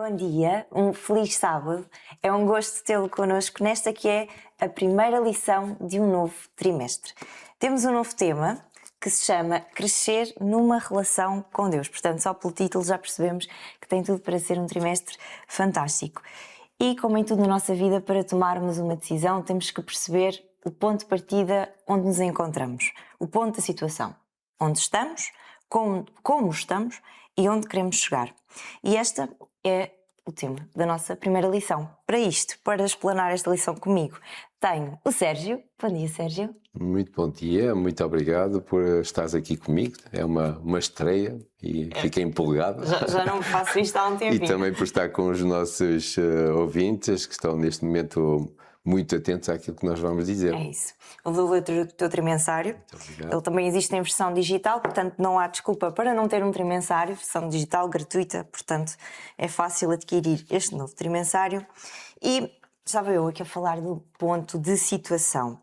Bom dia, um feliz sábado. É um gosto tê-lo connosco nesta que é a primeira lição de um novo trimestre. Temos um novo tema que se chama Crescer numa Relação com Deus. Portanto, só pelo título já percebemos que tem tudo para ser um trimestre fantástico. E como em tudo na nossa vida, para tomarmos uma decisão, temos que perceber o ponto de partida onde nos encontramos, o ponto da situação, onde estamos, como estamos e onde queremos chegar. E esta é o tema da nossa primeira lição. Para isto, para explanar esta lição comigo, tenho o Sérgio. Bom dia, Sérgio. Muito bom dia, muito obrigado por estares aqui comigo. É uma estreia e fiquei empolgado. Já não faço isto há um E tempinho. também por estar com os nossos ouvintes que estão neste momento muito atentos àquilo que nós vamos dizer. É isso. Eu vou ler o teu trimensário. Muito obrigado. Ele também existe em versão digital, portanto não há desculpa para não ter um trimensário. Versão digital gratuita, portanto é fácil adquirir este novo trimensário. E estava eu aqui a falar do ponto de situação.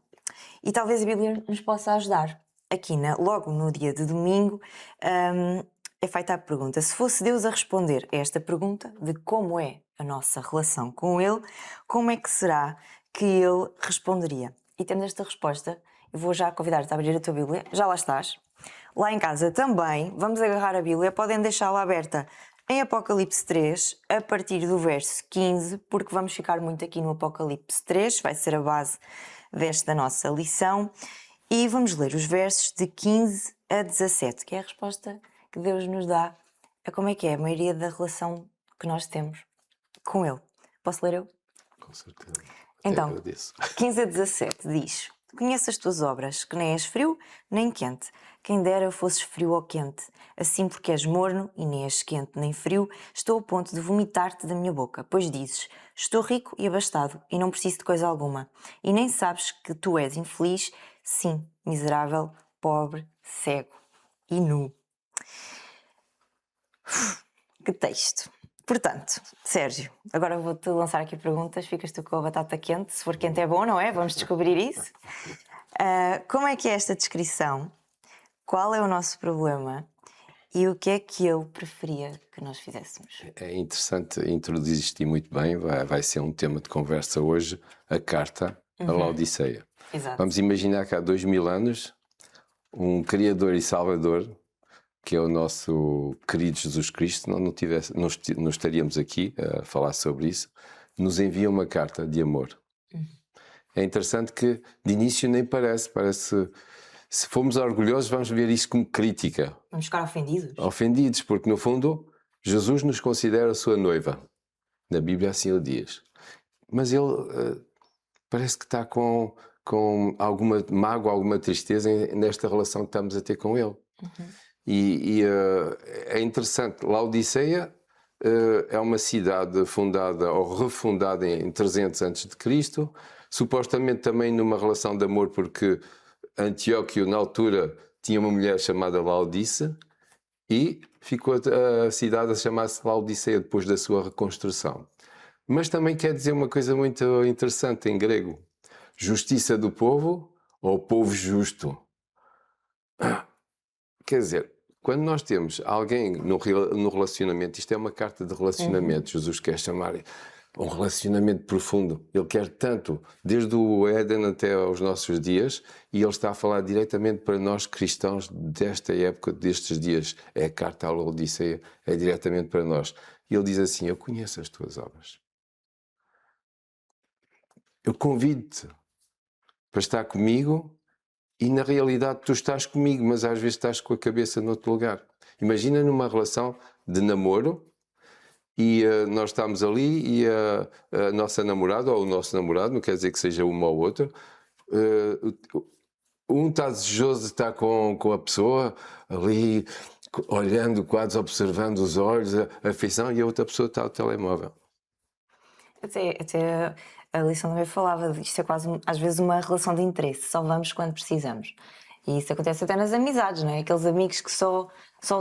E talvez a Bíblia nos possa ajudar. Aqui, logo no dia de domingo, é feita a pergunta: se fosse Deus a responder a esta pergunta de como é a nossa relação com Ele, como é que será que Ele responderia? E temos esta resposta. Eu vou já convidar-te a abrir a tua Bíblia. Já lá estás. Lá em casa também, vamos agarrar a Bíblia, podem deixá-la aberta em Apocalipse 3, a partir do verso 15, porque vamos ficar muito aqui no Apocalipse 3, vai ser a base desta nossa lição, e vamos ler os versos de 15 a 17, que é a resposta que Deus nos dá a como é que é a maioria da relação que nós temos com Ele. Posso ler eu? Com certeza. Então, Agradeço. 15 a 17 diz: conheço as tuas obras, que nem és frio nem quente. Quem dera fosses frio ou quente. Assim, porque és morno e nem és quente nem frio, estou a ponto de vomitar-te da minha boca. Pois dizes: estou rico e abastado e não preciso de coisa alguma. E nem sabes que tu és infeliz, sim, miserável, pobre, cego e nu. Que texto! Portanto, Sérgio, agora vou-te lançar aqui perguntas, ficas tu com a batata quente. Se for quente é bom, não é? Vamos descobrir isso. Como é que é esta descrição? Qual é o nosso problema? E o que é que eu preferia que nós fizéssemos? É interessante, introduziste muito bem, vai ser um tema de conversa hoje, a carta a Laodiceia. Exato. Vamos imaginar que há 2000 anos, um Criador e Salvador, que é o nosso querido Jesus Cristo, não estaríamos aqui a falar sobre isso, nos envia uma carta de amor. É interessante que de início nem parece, se formos orgulhosos vamos ver isso como crítica. Vamos ficar ofendidos? Ofendidos, porque no fundo Jesus nos considera a sua noiva. Na Bíblia assim ele diz. Mas ele parece que está com alguma mágoa, alguma tristeza nesta relação que estamos a ter com ele. E é interessante, Laodiceia é uma cidade fundada ou refundada em 300 a.C., supostamente também numa relação de amor, porque Antíoco na altura tinha uma mulher chamada Laodice e ficou a cidade a chamar-se Laodiceia depois da sua reconstrução. Mas também quer dizer uma coisa muito interessante em grego: justiça do povo ou povo justo. Quer dizer, quando nós temos alguém no relacionamento, isto é uma carta de relacionamento, Jesus quer chamar um relacionamento profundo. Ele quer tanto, desde o Éden até aos nossos dias, e ele está a falar diretamente para nós cristãos desta época, destes dias. É a carta à Laodiceia, é diretamente para nós. E ele diz assim: eu conheço as tuas obras. Eu convido-te para estar comigo. E na realidade tu estás comigo, mas às vezes estás com a cabeça noutro lugar. Imagina numa relação de namoro e nós estamos ali e a nossa namorada ou o nosso namorado, não quer dizer que seja uma ou outra, um está desejoso de estar com a pessoa ali, olhando quase, observando os olhos, a afeição, e a outra pessoa está ao telemóvel. Até a lição também falava disto, é quase às vezes uma relação de interesse, só vamos quando precisamos. E isso acontece até nas amizades, não é? Aqueles amigos que só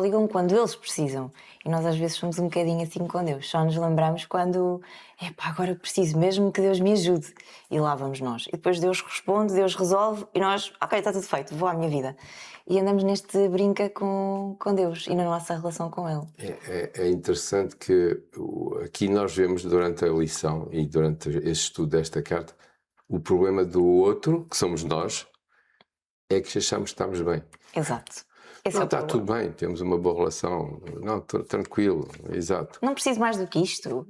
ligam quando eles precisam. E nós às vezes somos um bocadinho assim com Deus. Só nos lembramos quando, epá, agora preciso mesmo que Deus me ajude. E lá vamos nós. E depois Deus responde, Deus resolve e nós, ok, está tudo feito, vou à minha vida. E andamos neste brinca com Deus e na nossa relação com Ele. É interessante que aqui nós vemos durante a lição e durante este estudo desta carta, o problema do outro, que somos nós, é que achamos que estamos bem. Exato. Esse Não, é o está problema. tudo bem, temos uma boa relação. Não, tranquilo, exato. Não preciso mais do que isto.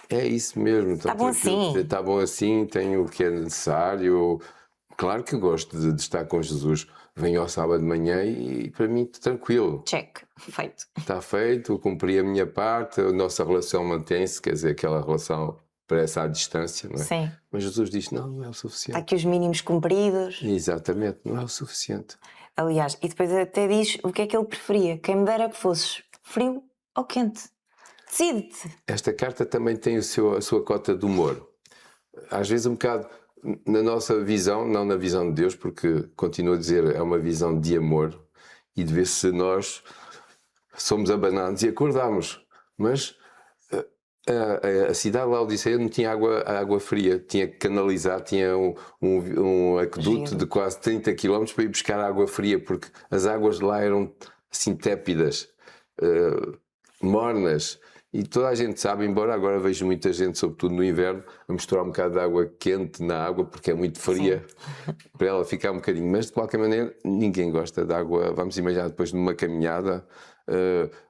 É isso mesmo. Está bom assim. Está bom assim, tenho o que é necessário. Claro que eu gosto de estar com Jesus. Venho ao sábado de manhã e para mim tranquilo. Check. Feito. Está feito, cumpri a minha parte, a nossa relação mantém-se, quer dizer, aquela relação parece à distância, não é? Sim. Mas Jesus diz, não é o Está suficiente. aqui os mínimos cumpridos. Exatamente, não é o suficiente. Aliás, e depois até diz o que é que ele preferia. Quem me dera que fosses frio ou quente. Decide-te. Esta carta também tem a sua cota de humor. Às vezes um bocado na nossa visão, não na visão de Deus, porque continuo a dizer, é uma visão de amor e de ver se nós somos abanados e acordamos. Mas a cidade de Laodiceia não tinha água fria, tinha que canalizar, tinha um aqueduto Giro. de quase 30 km para ir buscar água fria, porque as águas de lá eram assim tépidas, mornas. E toda a gente sabe, embora agora vejo muita gente, sobretudo no inverno, a misturar um bocado de água quente na água porque é muito fria, para ela ficar um bocadinho. Mas de qualquer maneira, ninguém gosta de água. Vamos imaginar depois numa caminhada,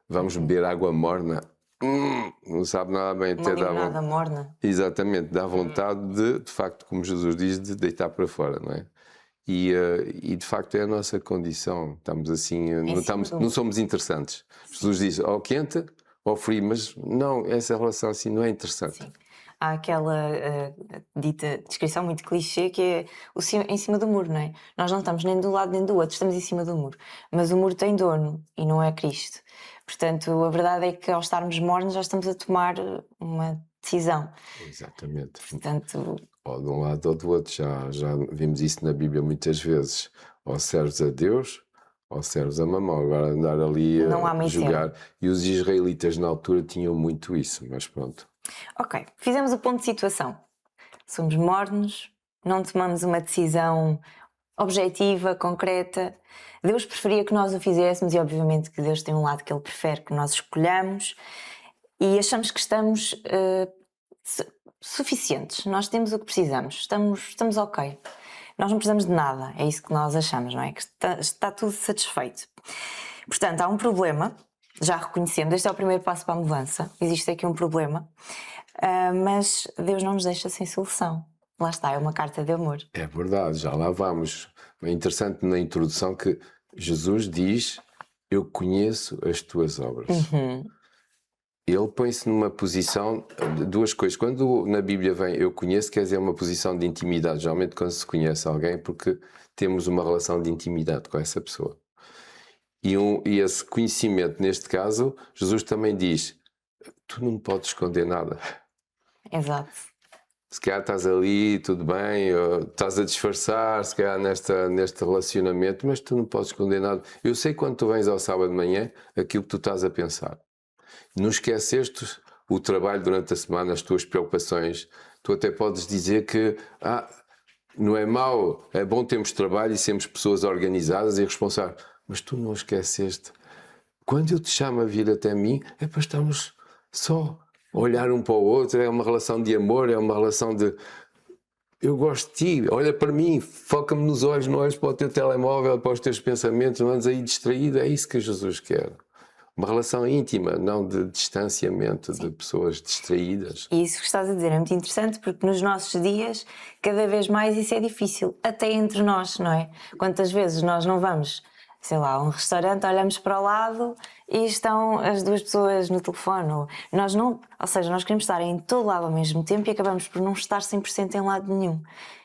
vamos beber água morna. Não sabe nada bem, Uma até dá limonada morna. Exatamente, dá vontade de facto, como Jesus diz, de deitar para fora, não é? E de facto é a nossa condição. Estamos assim, não somos interessantes. Jesus diz, ou quente ou frio, mas não, essa relação assim não é interessante. Sim. Há aquela dita descrição muito clichê que é em cima do muro, não é? Nós não estamos nem do lado nem do outro, estamos em cima do muro. Mas o muro tem dono e não é Cristo. Portanto, a verdade é que ao estarmos mornos já estamos a tomar uma decisão. Exatamente. Portanto, Ou de um lado ou do outro, já vimos isso na Bíblia muitas vezes. Ou serves a Deus, ou serves a mamão. Agora andar ali Não há a meio jogar. termo. E os israelitas na altura tinham muito isso, mas pronto. ok, fizemos o ponto de situação. Somos mornos, não tomamos uma decisão objetiva, concreta. Deus preferia que nós o fizéssemos e obviamente que Deus tem um lado que Ele prefere que nós escolhamos e achamos que estamos suficientes. Nós temos o que precisamos, estamos ok. Nós não precisamos de nada, é isso que nós achamos, não é? Que está tudo satisfeito. Portanto, há um problema, já reconhecendo, este é o primeiro passo para a mudança, existe aqui um problema, mas Deus não nos deixa sem solução. Lá está, é uma carta de amor. É verdade, já lá vamos. É interessante na introdução que Jesus diz, eu conheço as tuas obras. Ele põe-se numa posição de duas coisas. Quando na Bíblia vem eu conheço, quer dizer uma posição de intimidade. Geralmente quando se conhece alguém porque temos uma relação de intimidade com essa pessoa. E esse conhecimento, neste caso, Jesus também diz, tu não me podes esconder nada. Exato. Se calhar estás ali, tudo bem, estás a disfarçar, se calhar neste relacionamento, mas tu não podes esconder nada. Eu sei quando tu vens ao sábado de manhã, aquilo que tu estás a pensar. Não esqueceste o trabalho durante a semana, as tuas preocupações. Tu até podes dizer que não é mau, é bom termos trabalho e sermos pessoas organizadas e responsáveis. Mas tu não esqueceste. Quando eu te chamo a vir até mim, é para estarmos só a olhar um para o outro. É uma relação de amor, é uma relação de... Eu gosto de ti, olha para mim, foca-me nos olhos, não olhes para o teu telemóvel, para os teus pensamentos, não andes aí distraído. É isso que Jesus quer. Uma relação íntima, não de distanciamento. Sim. De pessoas distraídas. E isso que estás a dizer é muito interessante porque nos nossos dias, cada vez mais isso é difícil, até entre nós, não é? Quantas vezes nós não vamos, sei lá, a um restaurante, olhamos para o lado e estão as duas pessoas no telefone. Ou seja, nós queremos estar em todo lado ao mesmo tempo e acabamos por não estar 100% em lado nenhum.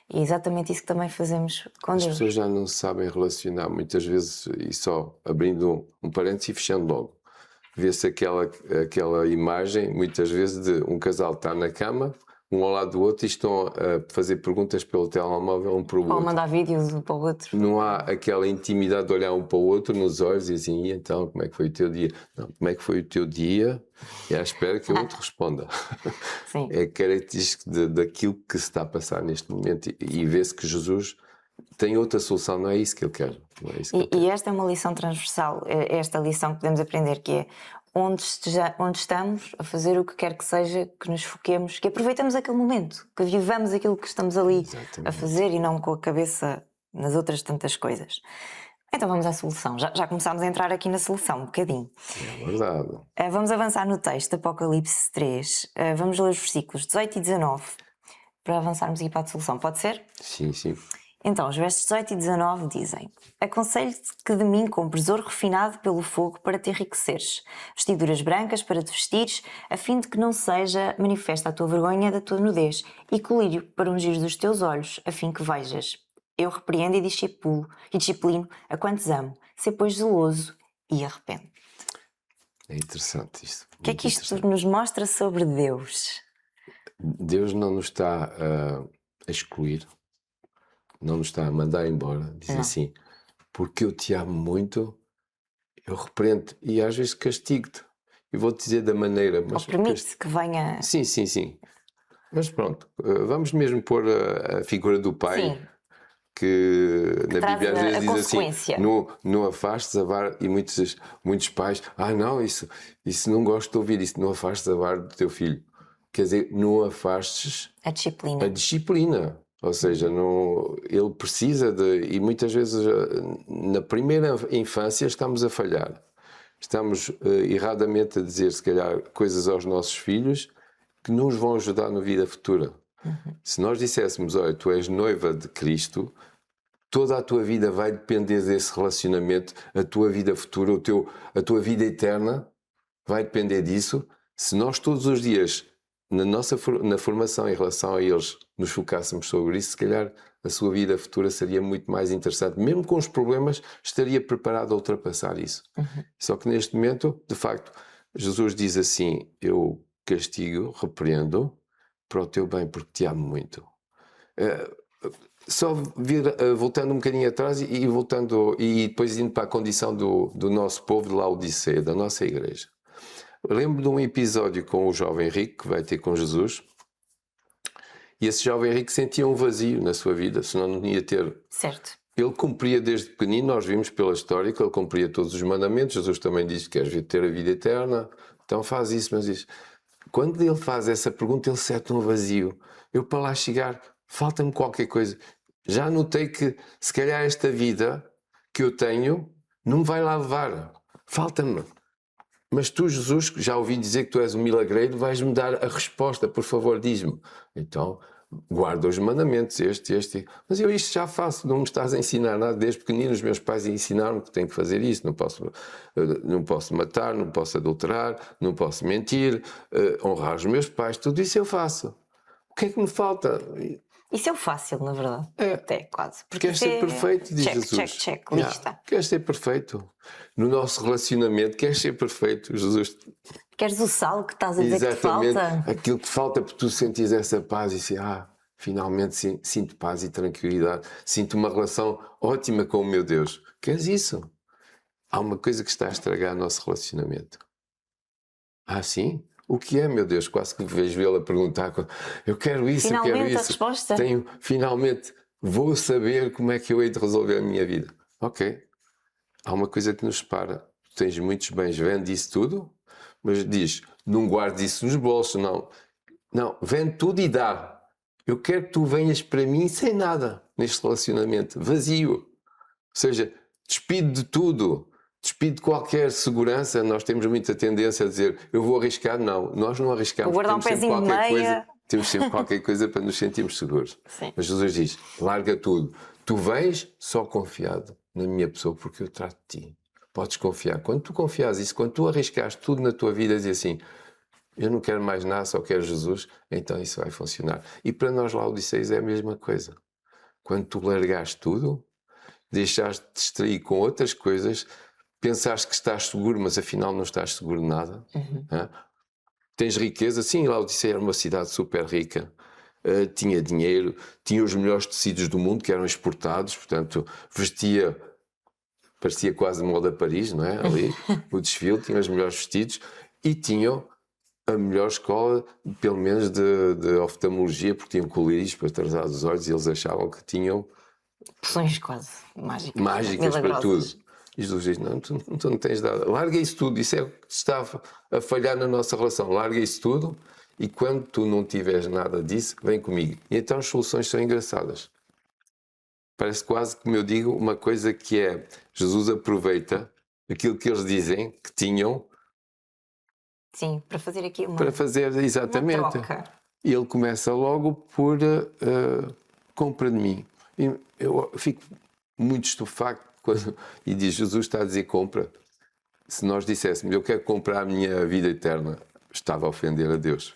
E é exatamente isso que também fazemos com Deus. As pessoas já não se sabem relacionar, muitas vezes, e só abrindo um parênteses e fechando logo. Vê-se aquela imagem, muitas vezes, de um casal estar na cama, um ao lado do outro e estão a fazer perguntas pelo telemóvel um para o Ou outro. mandar vídeos um para o outro. Não há aquela intimidade de olhar um para o outro nos olhos e assim, e então, como é que foi o teu dia? Não, como é que foi o teu dia? E à espera que o outro responda. Sim. É característico daquilo que se está a passar neste momento e vê-se que Jesus tem outra solução, não é isso que ele quer. Não é isso que ele quer. E esta é uma lição transversal, esta lição que podemos aprender, que é onde estamos a fazer o que quer que seja, que nos foquemos, que aproveitemos aquele momento, que vivamos aquilo que estamos ali a fazer e não com a cabeça nas outras tantas coisas. Então vamos à solução. Já começámos a entrar aqui na solução um bocadinho. É verdade. Vamos avançar no texto, Apocalipse 3. Vamos ler os versículos 18 e 19 para avançarmos aqui para a solução. Pode ser? Sim, sim. Então, os versos 18 e 19 dizem: Aconselho-te que de mim compres ouro refinado pelo fogo para te enriqueceres, vestiduras brancas para te vestires, a fim de que não seja manifesta a tua vergonha da tua nudez, e colírio para ungires os teus olhos, a fim que vejas. Eu repreendo e disciplino a quantos amo. Sê, pois, zeloso e arrepende. É interessante isto. O que é que isto nos mostra sobre Deus? Deus não nos está a excluir, não nos está a mandar embora. Diz Não. assim, porque eu te amo muito, eu repreendo e às vezes castigo-te. E vou-te dizer da maneira... Ou permite que venha... Sim, sim, sim. Mas pronto, vamos mesmo pôr a figura do pai... Sim. Que na traz Bíblia às vezes a diz assim, consequência. não afastes a vara, e muitos pais, não, isso não gosto de ouvir, isso não afastes a vara do teu filho. Quer dizer, não afastes A disciplina. a disciplina. Ou seja, ele precisa de, e muitas vezes na primeira infância estamos a falhar. Estamos erradamente a dizer, se calhar, coisas aos nossos filhos que nos vão ajudar na vida futura. Se nós disséssemos, olha, tu és noiva de Cristo, toda a tua vida vai depender desse relacionamento, a tua vida futura, a tua vida eterna vai depender disso. Se nós todos os dias, na formação em relação a eles, nos focássemos sobre isso, se calhar a sua vida futura seria muito mais interessante. Mesmo com os problemas, estaria preparado a ultrapassar isso. Só que neste momento, de facto, Jesus diz assim, eu castigo, repreendo, para o teu bem, porque te amo muito. Só voltando um bocadinho atrás e voltando e depois indo para a condição do nosso povo de Laodiceia, da nossa igreja. Lembro de um episódio com o jovem rico que vai ter com Jesus, e esse jovem rico sentia um vazio na sua vida, senão não ia ter. Certo. Ele cumpria desde pequenino, nós vimos pela história que ele cumpria todos os mandamentos. Jesus também disse que queres ter a vida eterna, então faz isso, mas diz. Quando ele faz essa pergunta, ele sente um vazio. Eu, para lá chegar, falta-me qualquer coisa. Já notei que, se calhar, esta vida que eu tenho não me vai lá levar. Falta-me. Mas tu, Jesus, já ouvi dizer que tu és um milagreiro, vais-me dar a resposta, por favor, diz-me. Então, guarda os mandamentos, este. Mas eu isto já faço, não me estás a ensinar nada. Desde pequenino os meus pais ensinaram que tenho que fazer isso. Não posso matar, não posso adulterar, não posso mentir, honrar os meus pais. Tudo isso eu faço. O que é que me falta? Isso é o fácil, na verdade. Até quase. Porque queres ser perfeito, diz check, Jesus. Check, lista. Queres ser perfeito. No nosso relacionamento, queres ser perfeito. Jesus. Queres o sal que estás a dizer Exatamente, que te falta? aquilo que falta para tu sentires essa paz e assim, finalmente sinto paz e tranquilidade, sinto uma relação ótima com o meu Deus. Queres isso? Há uma coisa que está a estragar o nosso relacionamento. Sim? O que é, meu Deus? Quase que vejo ele a perguntar, eu quero isso, Finalmente eu quero isso. a resposta. Finalmente vou saber como é que eu hei de resolver a minha vida. Ok. Há uma coisa que nos separa. Tu tens muitos bens, vende isso tudo, mas diz, não guardes isso nos bolsos, não. Não, vende tudo e dá. Eu quero que tu venhas para mim sem nada neste relacionamento, vazio. Ou seja, despido de tudo. Despido de qualquer segurança. Nós temos muita tendência a dizer, eu vou arriscar. Não, nós não arriscamos. Vou guardar um pezinho de meia. Temos sempre qualquer coisa para nos sentirmos seguros. Sim. Mas Jesus diz, larga tudo. Tu vens só confiado na minha pessoa, porque eu trato de ti. Podes confiar. Quando tu confias isso, quando tu arriscaste tudo na tua vida, diz assim, eu não quero mais nada, só quero Jesus, então isso vai funcionar. E para nós Laodiceus é a mesma coisa. Quando tu largaste tudo, deixaste de distrair com outras coisas, pensaste que estás seguro, mas afinal não estás seguro de nada. Tens riqueza, sim, Laodiceia era uma cidade super rica, tinha dinheiro, tinha os melhores tecidos do mundo que eram exportados, portanto, vestia, parecia quase moda Paris, não é? Ali, o desfile, tinha os melhores vestidos e tinham a melhor escola, pelo menos de oftalmologia, porque tinham colírios para tratar os olhos e eles achavam que tinham Poções quase mágicas. mágicas para tudo. Milagrosas. E Jesus diz: não, tu não tens nada, larga isso tudo, isso é o que está a falhar na nossa relação, larga isso tudo e quando tu não tiveres nada disso, vem comigo. E então as soluções são engraçadas. Parece quase, como eu digo, uma coisa que é: Jesus aproveita aquilo que eles dizem que tinham Sim, para fazer aqui para fazer uma exatamente. troca. E ele começa logo por compra de mim. E eu fico muito estupefacto quando e diz: Jesus está a dizer compra. Se nós disséssemos eu quero comprar a minha vida eterna, estava a ofender a Deus.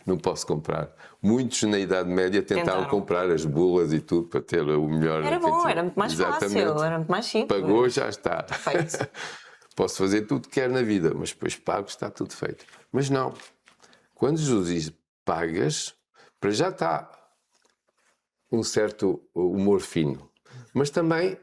Não posso comprar. Muitos na Idade Média tentaram comprar as bulas e tudo para ter o melhor. Era bom, era muito mais Exatamente. fácil, era muito mais simples. Pagou, já está. Perfeito. Posso fazer tudo que quero na vida, mas depois pago, está tudo feito. Mas não. Quando Jesus diz pagas, para já está um certo humor fino. Mas também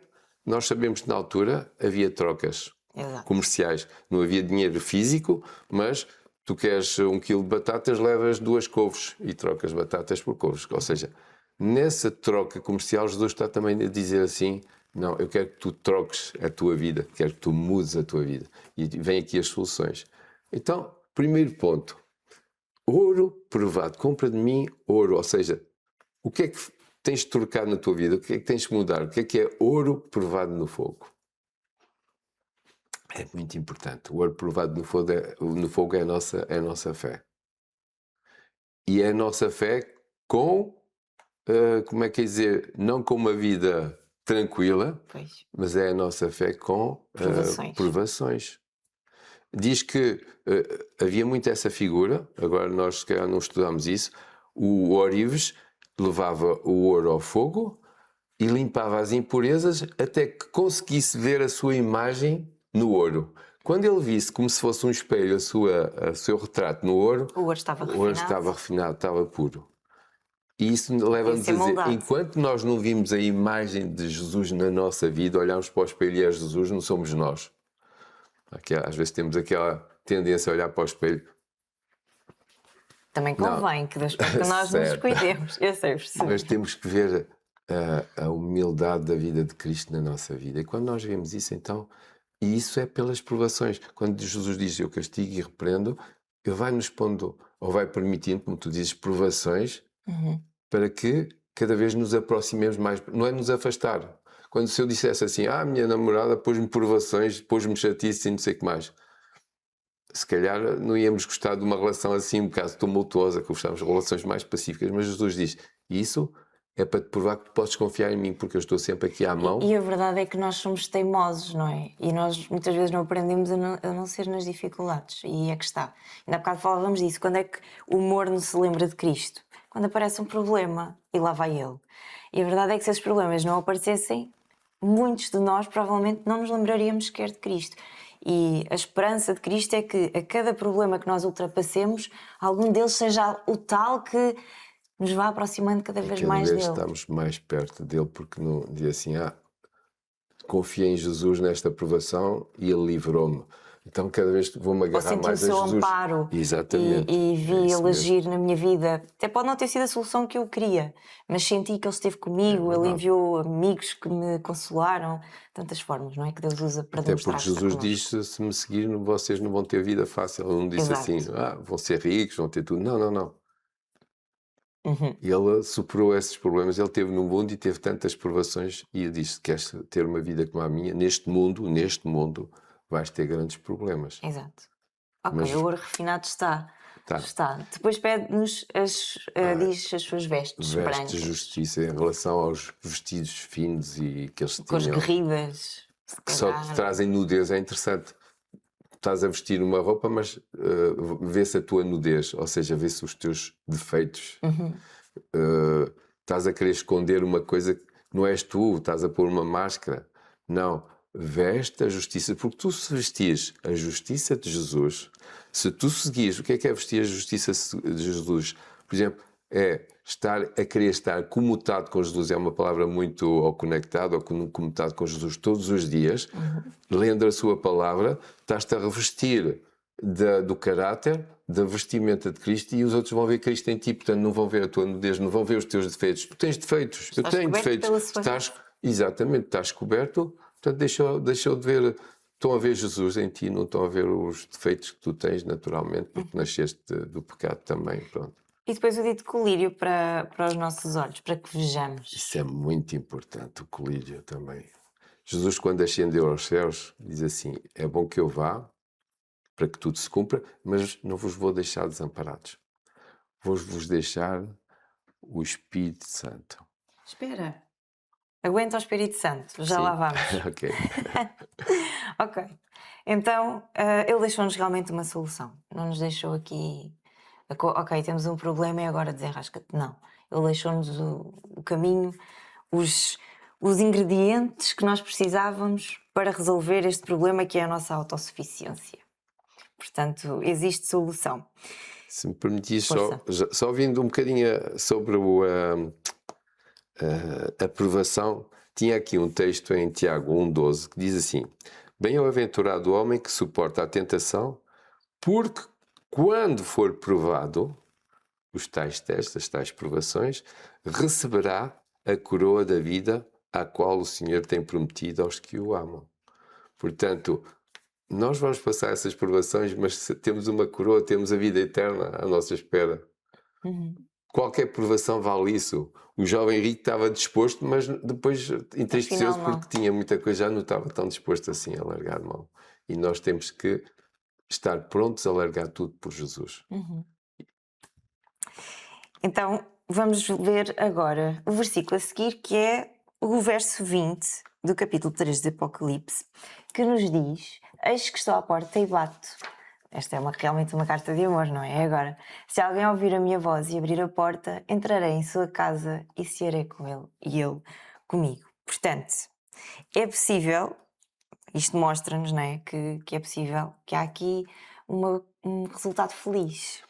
nós sabemos que na altura havia trocas Exato. comerciais. Não havia dinheiro físico, mas tu queres 1 quilo de batatas, levas 2 couves e trocas batatas por couves. Ou seja, nessa troca comercial, Jesus está também a dizer assim: não, eu quero que tu troques a tua vida, quero que tu mudes a tua vida. E vem aqui as soluções. Então, primeiro ponto: ouro provado. Compra de mim ouro. Ou seja, o que é que tens de trocar na tua vida? O que é que tens de mudar? O que é ouro provado no fogo? É muito importante. O ouro provado no fogo é a nossa fé. E é a nossa fé com, como é que é dizer, não com uma vida tranquila, Pois. mas é a nossa fé com provações. Diz que havia muito essa figura, agora nós se calhar não estudamos isso, o ourives levava o ouro ao fogo e limpava as impurezas até que conseguisse ver a sua imagem no ouro. Quando ele visse como se fosse um espelho o seu retrato no ouro, O ouro estava o ouro estava refinado, estava puro. E isso leva-nos a dizer, moldado. enquanto nós não vimos a imagem de Jesus na nossa vida, olhamos para o espelho e é Jesus, não somos nós. Às vezes temos aquela tendência a olhar para o espelho. Também convém que nós nos cuidemos. Eu sei, percebo. Mas temos que ver a humildade da vida de Cristo na nossa vida. E quando nós vemos isso, então, e isso é pelas provações. Quando Jesus diz eu castigo e repreendo, Ele vai nos pondo, ou vai permitindo, como tu dizes, provações, para que cada vez nos aproximemos mais. Não é nos afastar. Quando se eu dissesse assim, minha namorada pôs-me provações, pôs-me chatice e não sei o que mais. Se calhar não íamos gostar de uma relação assim um bocado tumultuosa, que gostávamos de relações mais pacíficas, mas Jesus diz, isso é para te provar que podes confiar em mim, porque eu estou sempre aqui à mão. E a verdade é que nós somos teimosos, não é? E nós muitas vezes não aprendemos a não ser nas dificuldades. E é que está. Ainda há bocado falávamos disso. Quando é que o humor não se lembra de Cristo? Quando aparece um problema e lá vai Ele. E a verdade é que se esses problemas não aparecessem, muitos de nós provavelmente não nos lembraríamos sequer de Cristo. E a esperança de Cristo é que a cada problema que nós ultrapassemos, algum deles seja o tal que nos vá aproximando cada vez mais dele. Estamos mais perto dele, porque não diz assim, confiei em Jesus nesta provação e ele livrou-me. Então cada vez vou-me agarrar mais a Jesus. O seu amparo. Exatamente. E vi ele agir na minha vida. Até pode não ter sido a solução que eu queria, mas senti que ele esteve comigo, ele enviou amigos que me consolaram. Tantas formas, não é? Que Deus usa para demonstrar. Até porque Jesus diz, se me seguirem, vocês não vão ter vida fácil. Ele não disse assim, vão ser ricos, vão ter tudo. Não. Ele superou esses problemas, ele teve no mundo e teve tantas provações e ele disse, queres ter uma vida como a minha? Neste mundo vais ter grandes problemas. Exato. Ok, o ouro refinado está. Tá. Depois pede-nos diz as suas vestes brancas. Vestes de justiça em relação aos vestidos finos e que eles tinham. Cores guerridas. Que só te trazem nudez. É interessante. Estás a vestir uma roupa, mas vê-se a tua nudez, ou seja, vê-se os teus defeitos. Estás a querer esconder uma coisa que não és tu, estás a pôr uma máscara. Não, veste a justiça, porque tu se vestires a justiça de Jesus, se tu seguires, o que é vestir a justiça de Jesus? Por exemplo, é estar a querer estar comutado com Jesus, é uma palavra muito, ou conectado, ou comutado com Jesus todos os dias, lendo a sua palavra, estás-te a revestir do caráter, da vestimenta de Cristo, e os outros vão ver Cristo em ti, portanto não vão ver a tua nudez, não vão ver os teus defeitos. Tu tens defeitos, eu tenho defeitos. Exatamente, estás coberto, portanto deixou de ver, estão a ver Jesus em ti, não estão a ver os defeitos que tu tens naturalmente, porque nasceste do pecado também, pronto. E depois o dito colírio para os nossos olhos, para que vejamos. Isso é muito importante, o colírio também. Jesus, quando ascendeu aos céus, diz assim: é bom que eu vá, para que tudo se cumpra, mas não vos vou deixar desamparados. Vou-vos deixar o Espírito Santo. Espera. Aguenta o Espírito Santo, já Sim. lá vamos. Ok. Ok. Então, ele deixou-nos realmente uma solução. Não nos deixou aqui... Ok, temos um problema e agora desenrasca-te. Não. Ele deixou-nos o caminho, os ingredientes que nós precisávamos para resolver este problema, que é a nossa autossuficiência. Portanto, existe solução. Se me permitis, Força. só vindo um bocadinho sobre a aprovação, tinha aqui um texto em Tiago 1,12 que diz assim: bem-aventurado o homem que suporta a tentação, porque quando for provado, os tais testes, as tais provações, receberá a coroa da vida a qual o Senhor tem prometido aos que o amam. Portanto, nós vamos passar essas provações, mas temos uma coroa, temos a vida eterna à nossa espera. Qualquer provação vale isso. O jovem rico estava disposto, mas depois entristeceu-se porque tinha muita coisa, já não estava tão disposto assim a largar a mão. E nós temos que estar prontos a largar tudo por Jesus. Então, vamos ver agora o versículo a seguir, que é o verso 20 do capítulo 3 de Apocalipse, que nos diz: eis que estou à porta e bato. Esta é realmente uma carta de amor, não é? Agora, se alguém ouvir a minha voz e abrir a porta, entrarei em sua casa e cearei com ele e ele comigo. Portanto, é possível, isto mostra-nos, não é? Que é possível, que há aqui um resultado feliz.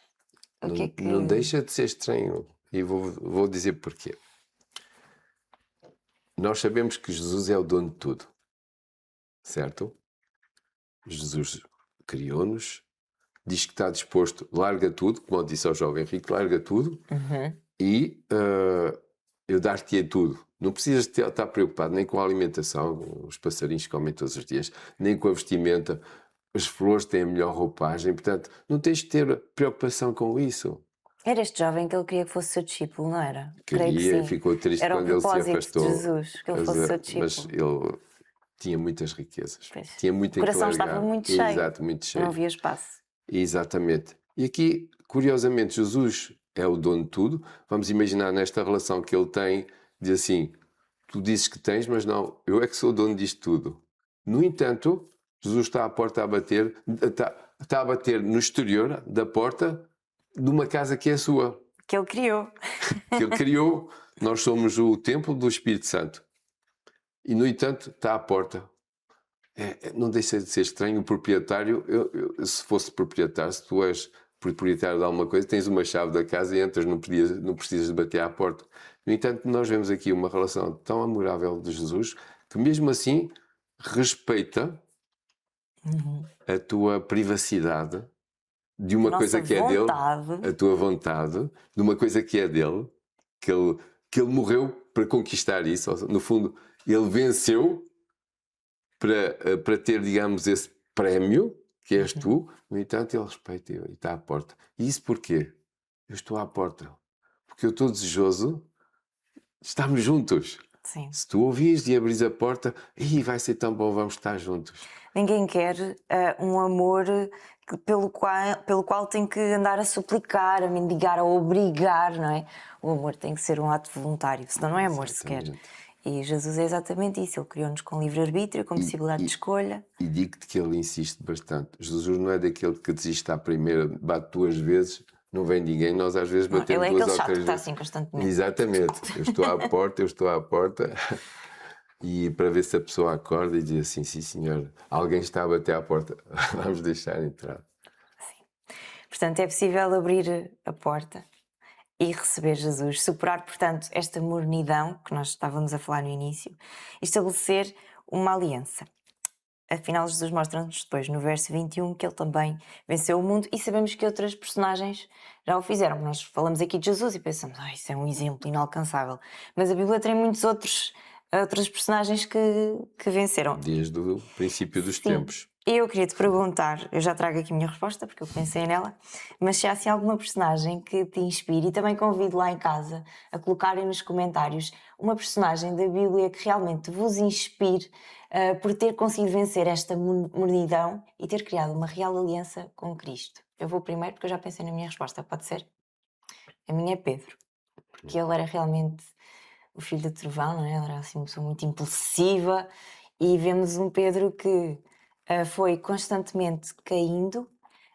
Não deixa de ser estranho, e vou dizer porquê. Nós sabemos que Jesus é o dono de tudo, certo? Jesus criou-nos, diz que está disposto, larga tudo, como eu disse ao jovem rico, larga tudo e eu dar-te-ei tudo. Não precisas estar preocupado nem com a alimentação, os passarinhos comem todos os dias, nem com a vestimenta, as flores têm a melhor roupagem, portanto, não tens de ter preocupação com isso. Era este jovem que ele queria que fosse seu discípulo, não era? Queria, ficou triste era quando ele se afastou. De Jesus, que ele fosse seu discípulo. Mas ele tinha muitas riquezas, pois. Tinha muito o coração estava muito cheio. Exato, muito cheio. Não havia espaço. Exatamente. E aqui, curiosamente, Jesus é o dono de tudo. Vamos imaginar nesta relação que ele tem, diz assim: tu dizes que tens, mas não, eu é que sou o dono disto tudo. No entanto, Jesus está à porta a bater, está a bater no exterior da porta de uma casa que é sua. Que ele criou. Que ele criou. Nós somos o templo do Espírito Santo. E, no entanto, está à porta. Não deixa de ser estranho o proprietário. Se fosse proprietário, se tu és proprietário de alguma coisa, tens uma chave da casa e entras, não precisas de bater à porta. No entanto, nós vemos aqui uma relação tão amorável de Jesus que, mesmo assim, respeita a tua privacidade de uma coisa que é dele, a tua vontade, de uma coisa que é dele, que ele morreu para conquistar isso. No fundo, ele venceu para ter, digamos, esse prémio que és tu. No entanto, ele respeita e está à porta. E isso porquê? Eu estou à porta porque eu estou desejoso de estarmos juntos. Sim. Se tu ouvires e abris a porta, vai ser tão bom, vamos estar juntos. Ninguém quer um amor pelo qual tem que andar a suplicar, a mendigar, a obrigar, não é? O amor tem que ser um ato voluntário, senão não é amor sequer. E Jesus é exatamente isso. Ele criou-nos com livre-arbítrio, com possibilidade de escolha. E digo-te que ele insiste bastante. Jesus não é daquele que desiste à primeira, bate 2 vezes, não vem ninguém. Nós às vezes batemos 2 ou 3 vezes. Ele é aquele chato que está assim constantemente. Exatamente. Eu estou à porta. E para ver se a pessoa acorda e diz assim: sim senhor, alguém está a bater à porta, vamos deixar entrar. Sim. Portanto, é possível abrir a porta e receber Jesus, superar, portanto, esta mornidão que nós estávamos a falar no início e estabelecer uma aliança. Afinal, Jesus mostra-nos depois, no verso 21, que ele também venceu o mundo e sabemos que outras personagens já o fizeram. Nós falamos aqui de Jesus e pensamos, isso é um exemplo inalcançável. Mas a Bíblia tem muitos outras personagens que venceram. Desde o princípio dos Sim. tempos. E eu queria te perguntar, eu já trago aqui a minha resposta porque eu pensei nela, mas se há assim alguma personagem que te inspire, e também convido lá em casa a colocarem nos comentários uma personagem da Bíblia que realmente vos inspire por ter conseguido vencer esta mornidão e ter criado uma real aliança com Cristo. Eu vou primeiro porque eu já pensei na minha resposta, pode ser? A minha é Pedro, que ele era realmente o filho do trovão, não é? Ele era assim uma pessoa muito impulsiva e vemos um Pedro que foi constantemente caindo,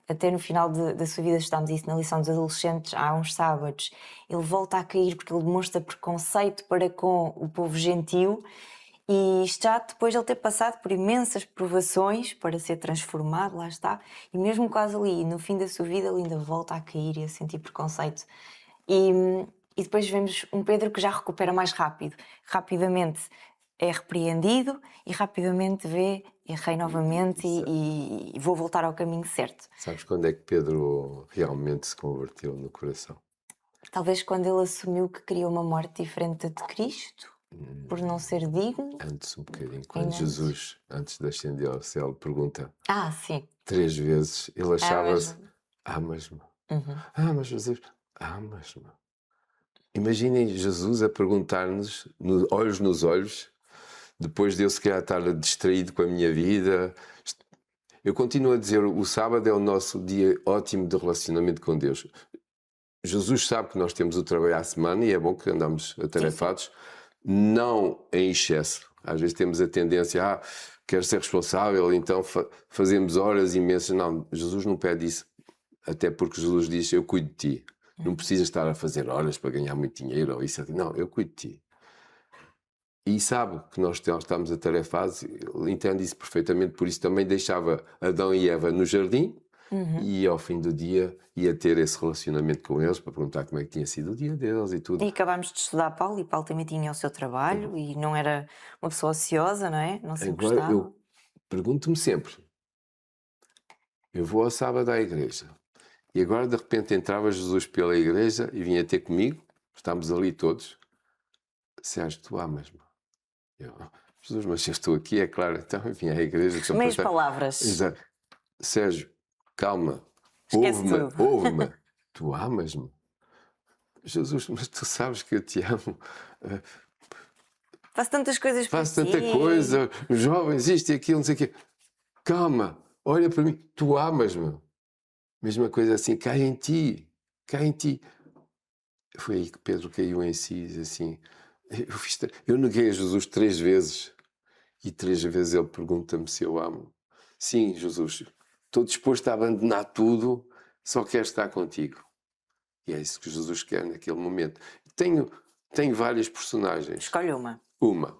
até no final da sua vida, estamos isso na lição dos adolescentes há uns sábados, ele volta a cair porque ele demonstra preconceito para com o povo gentio e já depois de ele ter passado por imensas provações para ser transformado, lá está, e mesmo quase ali, no fim da sua vida, ele ainda volta a cair e a sentir preconceito. E depois vemos um Pedro que já recupera mais rápido. Rapidamente é repreendido e rapidamente vê, errei novamente e vou voltar ao caminho certo. Sabes quando é que Pedro realmente se converteu no coração? Talvez quando ele assumiu que queria uma morte diferente de Cristo, por não ser digno. Antes um bocadinho, quando Ainda Jesus, antes de ascender ao céu, pergunta Sim. 3 vezes, ele achava-se, Amas-me. amas-me? Uhum. Mas Jesus, amas-me? Imaginem Jesus a perguntar-nos, olhos nos olhos, depois de eu se calhar estar distraído com a minha vida. Eu continuo a dizer, o sábado é o nosso dia ótimo de relacionamento com Deus. Jesus sabe que nós temos o trabalho à semana e é bom que andamos atarefados, não em excesso. Às vezes temos a tendência, quero ser responsável, então fazemos horas imensas. Não, Jesus não pede isso, até porque Jesus diz, eu cuido de ti. Não precisas estar a fazer horas para ganhar muito dinheiro ou isso. Não, eu cuido de ti. E sabe que nós estamos atarefados, ele entende isso perfeitamente, por isso também deixava Adão e Eva no jardim e ao fim do dia ia ter esse relacionamento com eles para perguntar como é que tinha sido o dia deles e tudo. E acabámos de estudar Paulo e Paulo também tinha o seu trabalho e não era uma pessoa ociosa, não é? Não se Agora encostava. eu pergunto-me sempre, eu vou ao sábado à igreja e agora de repente entrava Jesus pela igreja e vinha ter comigo, estávamos ali todos, Sérgio, tu amas-me? Jesus, mas eu estou aqui, é claro, então eu vim à igreja. As meias palavras. Exato. Sérgio, calma, Esquece tudo. ouve-me, tu amas-me? Jesus, mas tu sabes que eu te amo. Faço tantas coisas por Faço tanta ti. coisa, jovens, isto e aquilo, não sei o quê. Calma, olha para mim, tu amas-me. Mesma coisa assim, cai em ti, cai em ti. Foi aí que Pedro caiu em si, diz assim, eu neguei a Jesus 3 vezes e 3 vezes ele pergunta-me se eu amo. Sim, Jesus, estou disposto a abandonar tudo, só quero estar contigo. E é isso que Jesus quer naquele momento. Tenho várias personagens. Escolhe uma. Uma.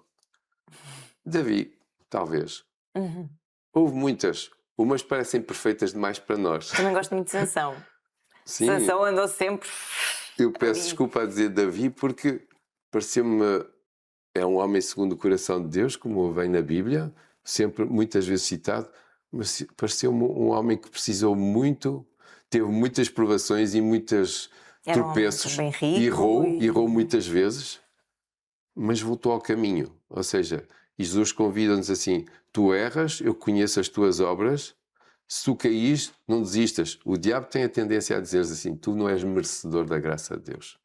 Davi, talvez. Uhum. Houve muitas. Umas parecem perfeitas demais para nós. Também gosto muito de Sansão. Sim, Sansão andou sempre. eu peço desculpa a dizer Davi porque pareceu-me... É um homem segundo o coração de Deus, como vem na Bíblia, sempre, muitas vezes citado, mas pareceu-me um homem que precisou muito, teve muitas provações e muitos tropeços, Bem rico errou muitas vezes, mas voltou ao caminho. Ou seja, Jesus convida-nos assim, tu erras, eu conheço as tuas obras, se tu caís, não desistas. O diabo tem a tendência a dizer assim, tu não és merecedor da graça de Deus.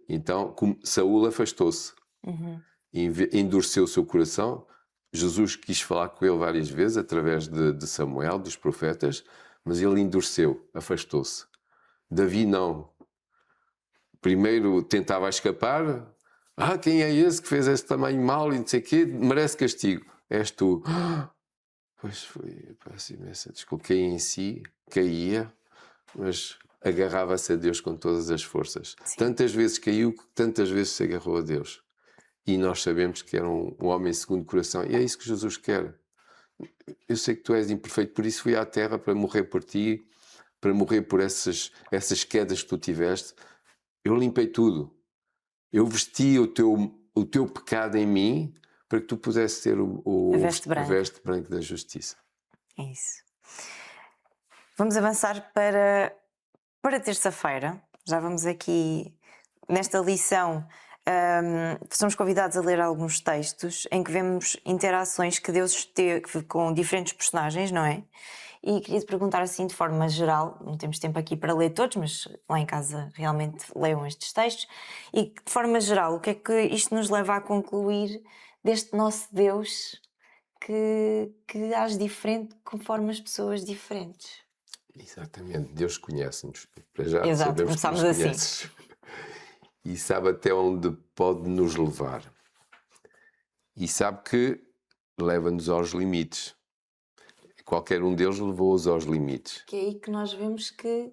Então, Saúl afastou-se. Endureceu o seu coração. Jesus quis falar com ele várias vezes através de Samuel, dos profetas, mas ele endureceu, afastou-se. Davi não. Primeiro tentava escapar. Quem é esse que fez esse tamanho mal e não sei o quê? Merece castigo. És tu. Pois foi, peço imensa desculpa. Caía em si, caía, mas agarrava-se a Deus com todas as forças. Sim. Tantas vezes caiu, tantas vezes se agarrou a Deus. E nós sabemos que era um homem segundo o coração. E é isso que Jesus quer. Eu sei que tu és imperfeito, por isso fui à terra para morrer por ti, para morrer por essas quedas que tu tiveste. eu limpei tudo. Eu vesti o teu pecado em mim para que tu pudesses ter A veste branca. a veste branca da justiça. É isso. Vamos avançar para terça-feira. Já vamos aqui nesta lição. Somos convidados a ler alguns textos em que vemos interações que Deus teve com diferentes personagens, não é? E queria te perguntar assim de forma geral, não temos tempo aqui para ler todos, mas lá em casa realmente leiam estes textos, e de forma geral, o que é que isto nos leva a concluir deste nosso Deus que age diferente conforme as pessoas diferentes? Exatamente, Deus conhece-nos. Para já Exato, sabemos que começámos nos assim. conheces. E sabe até onde pode nos levar. E sabe que leva-nos aos limites. Qualquer um deles levou-os aos limites. Que é aí que nós vemos que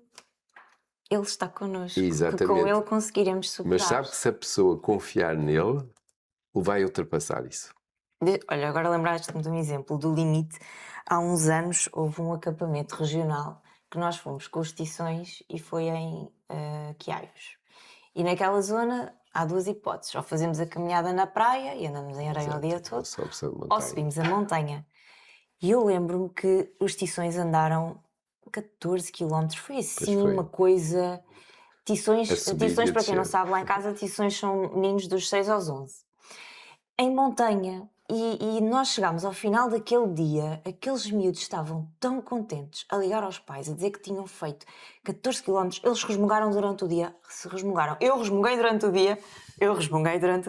Ele está connosco, Exatamente. que com Ele conseguiremos superar. Mas sabe que se a pessoa confiar nele, o vai ultrapassar isso. Olha, agora lembraste-me de um exemplo do limite. Há uns anos houve um acampamento regional que nós fomos com os Tições e foi em Quiaios. E naquela zona há duas hipóteses: ou fazemos a caminhada na praia e andamos em areia o dia todo, ou subimos a montanha. E eu lembro-me que os Tições andaram 14 km, foi assim uma coisa. Tições, para quem não sabe, lá em casa, Tições são meninos dos 6 aos 11. Em montanha. E nós chegámos ao final daquele dia, aqueles miúdos estavam tão contentes a ligar aos pais, a dizer que tinham feito 14 km, eles resmungaram durante o dia, eu resmunguei durante o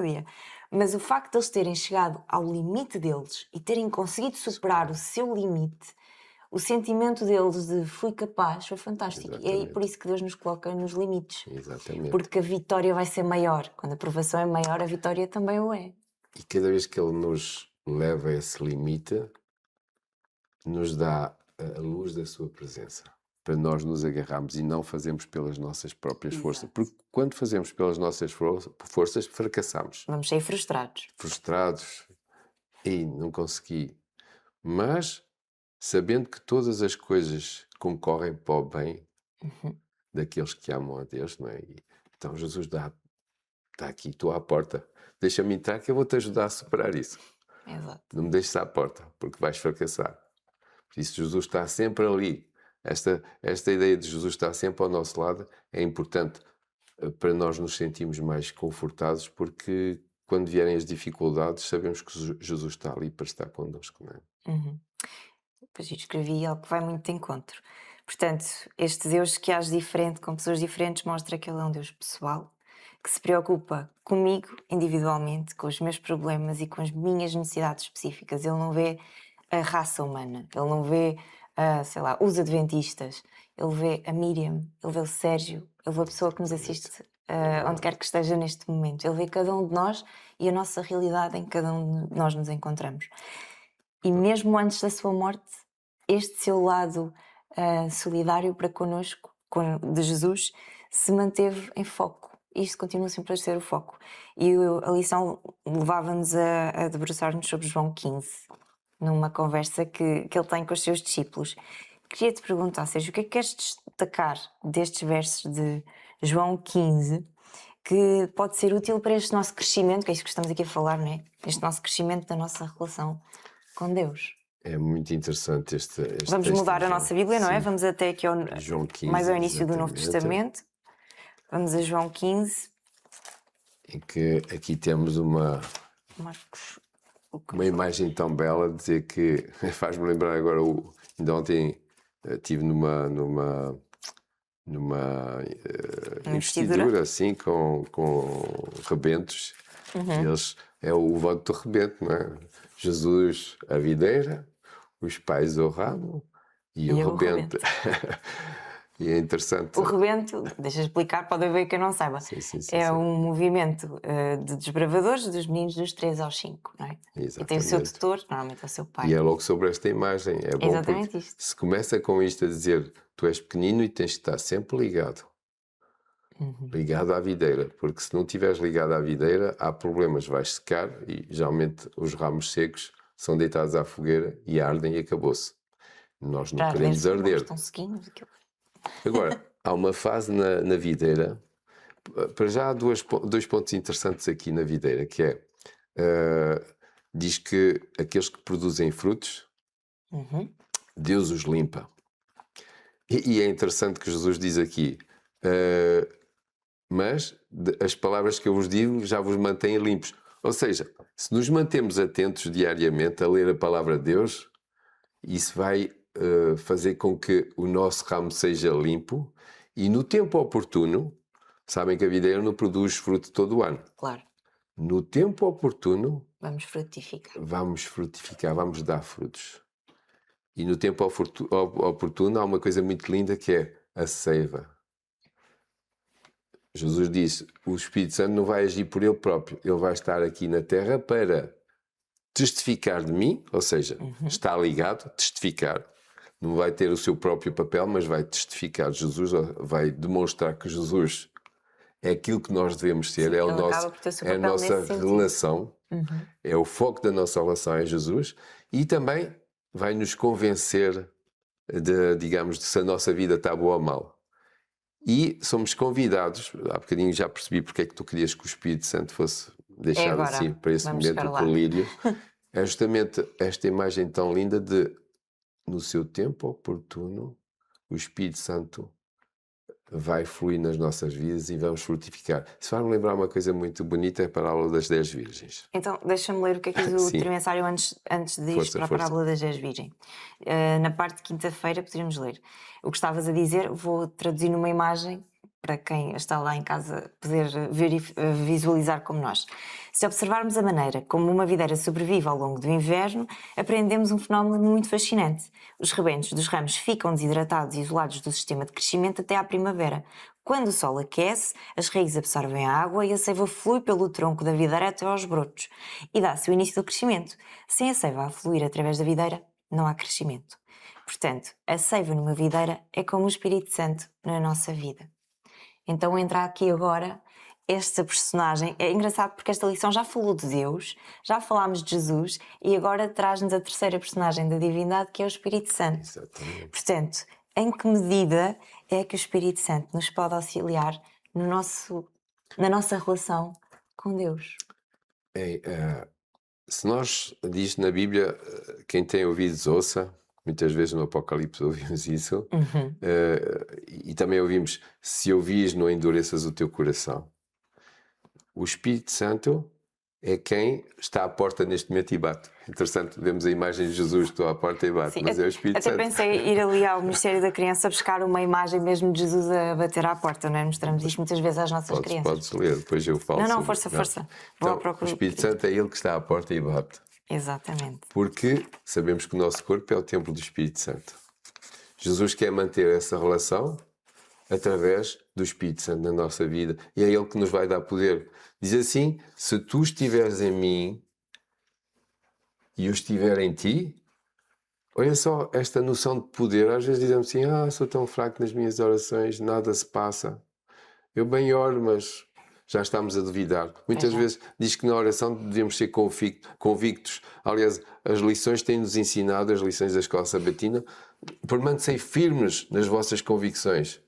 dia, mas o facto de eles terem chegado ao limite deles e terem conseguido superar o seu limite, o sentimento deles de fui capaz, foi fantástico. Exatamente. E é por isso que Deus nos coloca nos limites. Exatamente. Porque a vitória vai ser maior. Quando a provação é maior, a vitória também o é. E cada vez que Ele nos leva a esse limite, nos dá a luz da sua presença, para nós nos agarrarmos e não fazermos pelas nossas próprias forças. Porque quando fazemos pelas nossas forças, fracassamos. Vamos sair frustrados. Frustrados. E não consegui. Mas, sabendo que todas as coisas concorrem para o bem daqueles que amam a Deus, não é? E, então Jesus está aqui, estou à porta. Deixa-me entrar que eu vou-te ajudar a superar isso. Exato. Não me deixes à porta, porque vais fracassar. Por isso Jesus está sempre ali. Esta ideia de Jesus estar sempre ao nosso lado é importante para nós nos sentirmos mais confortados, porque quando vierem as dificuldades sabemos que Jesus está ali para estar connosco, não é? Depois eu escrevi algo que vai muito de encontro. Portanto, este Deus que age diferente, com pessoas diferentes, mostra que Ele é um Deus pessoal, que se preocupa comigo individualmente, com os meus problemas e com as minhas necessidades específicas. Ele não vê a raça humana, ele não vê, os adventistas, ele vê a Miriam, ele vê o Sérgio, ele vê a pessoa que nos assiste onde quer que esteja neste momento. Ele vê cada um de nós e a nossa realidade em que cada um de nós nos encontramos. E mesmo antes da sua morte, este seu lado solidário para connosco, de Jesus, se manteve em foco. Isto continua sempre a ser o foco. E a lição levava-nos a debruçar-nos sobre João 15, numa conversa que ele tem com os seus discípulos. Queria-te perguntar, Sérgio, o que é que queres destacar destes versos de João 15 que pode ser útil para este nosso crescimento, que é isso que estamos aqui a falar, não é? Este nosso crescimento da nossa relação com Deus. É muito interessante este Vamos texto mudar a nossa Bíblia, não é? Vamos até aqui João 15, mais ao início do Novo exatamente. Testamento. Vamos a João 15. Em que aqui temos uma imagem tão bela de dizer que faz-me lembrar agora, ainda ontem estive numa investidura assim com rebentos. E eles, é o voto do rebento, não é? Jesus a videira, os pais o ramo e o rebento. E é interessante. O rebento, deixa explicar, pode haver quem não saiba. Sim, um movimento de desbravadores dos meninos dos 3 aos 5, não é? Exatamente. E tem o seu tutor, normalmente é o seu pai. E é logo sobre esta imagem. É bom exatamente isto. Se começa com isto a dizer, tu és pequenino e tens de estar sempre ligado. Ligado à videira, porque se não estiveres ligado à videira, há problemas, vais secar e geralmente os ramos secos são deitados à fogueira e ardem e acabou-se. Nós não queremos arder. Estão sequinhos, Agora, há uma fase na videira para já há dois pontos interessantes aqui na videira, que é, diz que aqueles que produzem frutos, Deus os limpa. E é interessante que Jesus diz aqui, mas as palavras que eu vos digo já vos mantêm limpos. Ou seja, se nos mantemos atentos diariamente a ler a palavra de Deus, isso vai fazer com que o nosso ramo seja limpo e no tempo oportuno, sabem que a videira não produz fruto todo o ano. Claro. No tempo oportuno, Vamos frutificar. vamos frutificar, vamos dar frutos. E no tempo oportuno há uma coisa muito linda que é a seiva. Jesus disse, o Espírito Santo não vai agir por ele próprio, ele vai estar aqui na terra para testificar de mim, ou seja, está ligado, testificar. Não vai ter o seu próprio papel, mas vai testificar Jesus, vai demonstrar que Jesus é aquilo que nós devemos ser, Sim, é, é a nossa relação, é o foco da nossa relação é Jesus, e também vai nos convencer digamos, de se a nossa vida está boa ou mal. E somos convidados, há bocadinho já percebi porque é que tu querias que o Espírito Santo fosse deixado agora. assim para esse Vamos momento chegar do lá. colírio. É justamente esta imagem tão linda de, no seu tempo oportuno, o Espírito Santo vai fluir nas nossas vidas e vamos frutificar. Isso vai-me lembrar uma coisa muito bonita, é a parábola das 10 virgens. Então, deixa-me ler o que é que diz o Sim. trimensário antes de ir para a parábola das 10 virgens. Na parte de quinta-feira poderíamos ler. O que estavas a dizer, vou traduzir numa imagem para quem está lá em casa poder ver e visualizar como nós. Se observarmos a maneira como uma videira sobrevive ao longo do inverno, aprendemos um fenómeno muito fascinante. Os rebentos dos ramos ficam desidratados e isolados do sistema de crescimento até à primavera. Quando o sol aquece, as raízes absorvem a água e a seiva flui pelo tronco da videira até aos brotos e dá-se o início do crescimento. Sem a seiva a fluir através da videira, não há crescimento. Portanto, a seiva numa videira é como o Espírito Santo na nossa vida. Então entra aqui agora esta personagem. É engraçado porque esta lição já falou de Deus, já falámos de Jesus e agora traz-nos a terceira personagem da divindade, que é o Espírito Santo. Exatamente. Portanto, em que medida é que o Espírito Santo nos pode auxiliar na nossa relação com Deus? Se nós, diz na Bíblia, quem tem ouvidos ouça, muitas vezes no Apocalipse ouvimos isso, e também ouvimos, se ouvis não endureças o teu coração. O Espírito Santo é quem está à porta neste momento e bate. Interessante, vemos a imagem de Jesus que está à porta e bate, Sim, mas é o Espírito até Santo. pensei em ir ali ao Ministério da Criança buscar uma imagem mesmo de Jesus a bater à porta, não é? Mostramos isto muitas vezes às nossas crianças. Podes ler, depois eu falo. Não, sobre... força. Vou à Então, procura. o Espírito Santo é ele que está à porta e bate. Exatamente. Porque sabemos que o nosso corpo é o templo do Espírito Santo. Jesus quer manter essa relação através do Espírito Santo na nossa vida. E é Ele que nos vai dar poder. Diz assim, se tu estiveres em mim e eu estiver em ti, olha só esta noção de poder. Às vezes dizemos assim, sou tão fraco nas minhas orações, nada se passa. Eu bem oro, mas já estamos a duvidar. Muitas vezes diz que na oração devemos ser convictos. Aliás, as lições têm-nos ensinado, as lições da Escola Sabatina, permanecei firmes nas vossas convicções.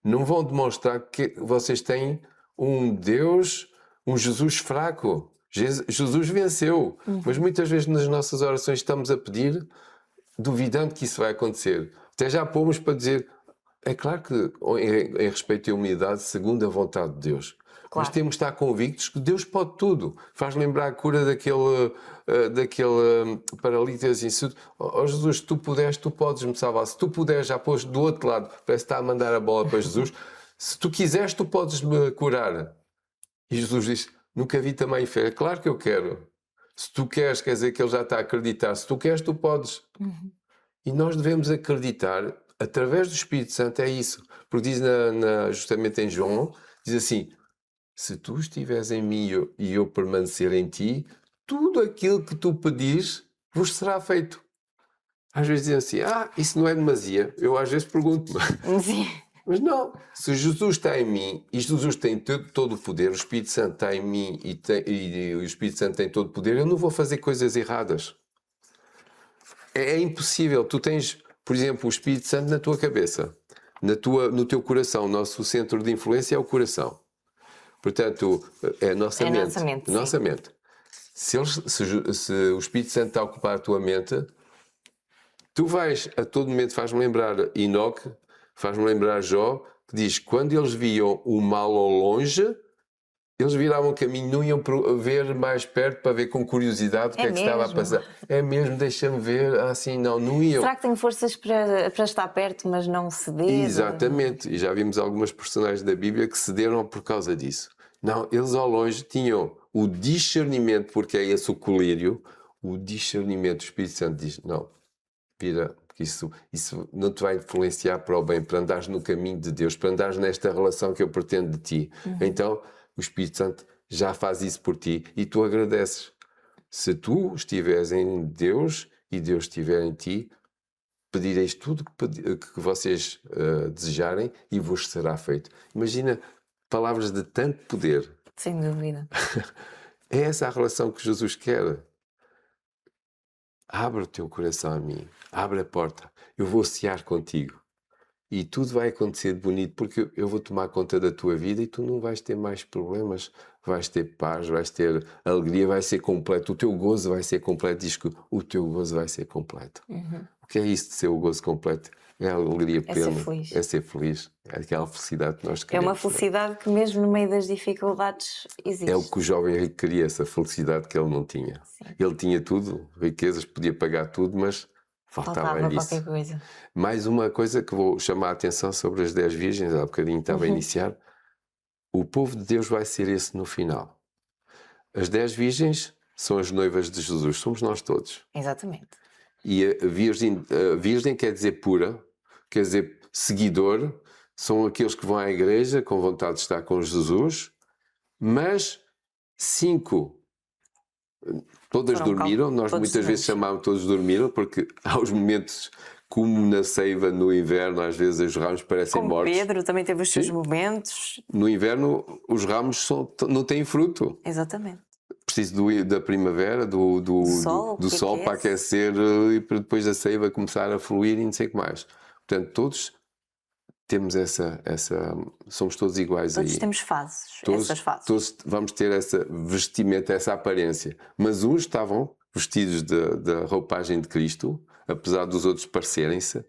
Não vão demonstrar que vocês têm um Deus, um Jesus fraco. Jesus venceu. Mas muitas vezes nas nossas orações estamos a pedir, duvidando que isso vai acontecer. Até já pomos para dizer, é claro que em respeito à humildade, segundo a vontade de Deus. Claro. Mas temos de estar convictos que Deus pode tudo. Faz lembrar a cura daquele paralítico assim, Jesus, se tu puderes, tu podes me salvar. Se tu puderes, já pôs do outro lado, parece que está a mandar a bola para Jesus. Se tu quiseres, tu podes me curar. E Jesus diz, nunca vi também fé. Claro que eu quero. Se tu queres, quer dizer que ele já está a acreditar. Se tu queres, tu podes. E nós devemos acreditar, através do Espírito Santo, é isso. Porque diz justamente em João, diz assim, se tu estiveres em mim e eu permanecer em ti, tudo aquilo que tu pedires vos será feito. Às vezes dizem assim, isso não é demasia. Eu às vezes pergunto-me. Sim. Mas não, se Jesus está em mim e Jesus tem todo o poder, o Espírito Santo está em mim e o Espírito Santo tem todo o poder, eu não vou fazer coisas erradas. É impossível. Tu tens, por exemplo, o Espírito Santo na tua cabeça, no teu coração. O nosso centro de influência é o coração. Portanto, é a nossa É a mente. nossa mente, A nossa mente. Se o Espírito Santo está a ocupar a tua mente, tu vais a todo momento, faz-me lembrar Enoque, faz-me lembrar Jó, que diz: quando eles viam o mal ao longe, eles viravam o caminho, não iam ver mais perto para ver com curiosidade o que é que estava a mesmo? passar. É mesmo, deixa-me ver, assim, não iam. Será que tenho forças para estar perto, mas não ceder? Exatamente, e já vimos algumas personagens da Bíblia que cederam por causa disso. Não, eles ao longe tinham o discernimento, porque é esse o colírio, o discernimento. O Espírito Santo diz: não, vira, porque isso não te vai influenciar para o bem, para andares no caminho de Deus, para andares nesta relação que eu pretendo de ti. Então, o Espírito Santo já faz isso por ti e tu agradeces. Se tu estiveres em Deus e Deus estiver em ti, pedireis tudo que vocês desejarem e vos será feito. Imagina palavras de tanto poder. Sem dúvida. É essa a relação que Jesus quer. Abre o teu coração a mim, abre a porta, eu vou cear contigo e tudo vai acontecer de bonito, porque eu vou tomar conta da tua vida e tu não vais ter mais problemas, vais ter paz, vais ter alegria, vai ser completo, o teu gozo vai ser completo. Diz que o teu gozo vai ser completo. O que é isso de ser o gozo completo? É a alegria plena, é ser feliz, é aquela felicidade que nós É queremos. uma felicidade que mesmo no meio das dificuldades existe. É o que o jovem rico queria, essa felicidade que ele não tinha. Sim. Ele tinha tudo, riquezas, podia pagar tudo, mas faltava isso. Qualquer coisa. Mais uma coisa que vou chamar a atenção sobre as 10 virgens, há bocadinho estava a iniciar. O povo de Deus vai ser esse no final. As 10 virgens são as noivas de Jesus, somos nós todos. Exatamente. E a virgem quer dizer pura, quer dizer seguidor, são aqueles que vão à igreja com vontade de estar com Jesus, mas 5 todas dormiram, nós todos muitas vezes chamamos todos dormiram, porque há os momentos, como na seiva no inverno, às vezes os ramos parecem Como mortos. Pedro também teve os seus Sim. momentos. No inverno os ramos não têm fruto. Exatamente. Preciso da primavera, do sol para aquecer e para depois da seiva começar a fluir e não sei o que mais. Portanto, todos temos somos todos iguais. Todos aí. temos fases, essas fases. Todos vamos ter essa vestimenta, essa aparência. Mas uns estavam vestidos da roupagem de Cristo, apesar dos outros parecerem-se,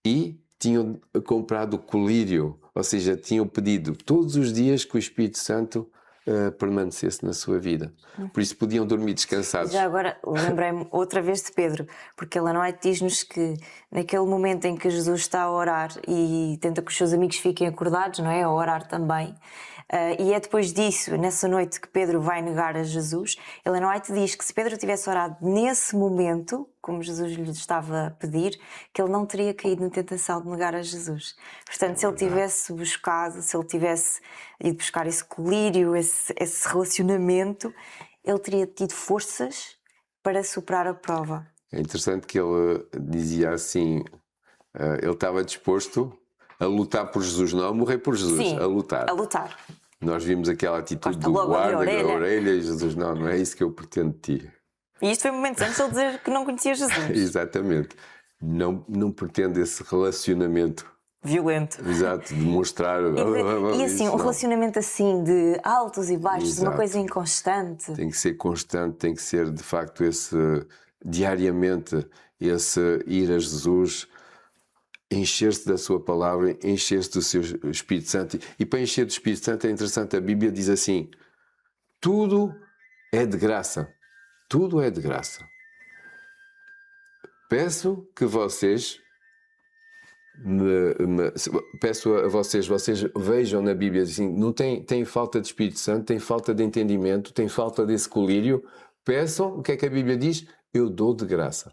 e tinham comprado o colírio, ou seja, tinham pedido todos os dias que o Espírito Santo permanecesse na sua vida. Por isso podiam dormir descansados. Já agora lembrei-me outra vez de Pedro, porque Ellen White diz-nos que naquele momento em que Jesus está a orar e tenta que os seus amigos fiquem acordados, não é? A orar também. E é depois disso, nessa noite, que Pedro vai negar a Jesus. Ellen White diz que se Pedro tivesse orado nesse momento, como Jesus lhe estava a pedir, que ele não teria caído na tentação de negar a Jesus. Portanto, se ele tivesse buscado, se ele tivesse ido buscar esse colírio, esse relacionamento, ele teria tido forças para superar a prova. É interessante que ele dizia assim, ele estava disposto a lutar por Jesus, não a morrer por Jesus, Sim, a lutar. A lutar. Nós vimos aquela atitude Corta do logo guarda a da orelha e Jesus, não é isso que eu pretendo de ti. E isto foi momentos antes de ele dizer que não conhecia Jesus. Exatamente. Não pretende esse relacionamento Violento. exato, de mostrar. E assim, um relacionamento assim de altos e baixos, Exato. uma coisa inconstante. Tem que ser constante, tem que ser de facto esse diariamente, esse ir a Jesus, encher-se da sua palavra, encher-se do seu Espírito Santo. E para encher do Espírito Santo é interessante, a Bíblia diz assim: tudo é de graça. Tudo é de graça. Peço que vocês peço a vocês vejam na Bíblia assim, não tem falta de Espírito Santo, tem falta de entendimento, tem falta desse colírio. Peçam, o que é que a Bíblia diz? Eu dou de graça.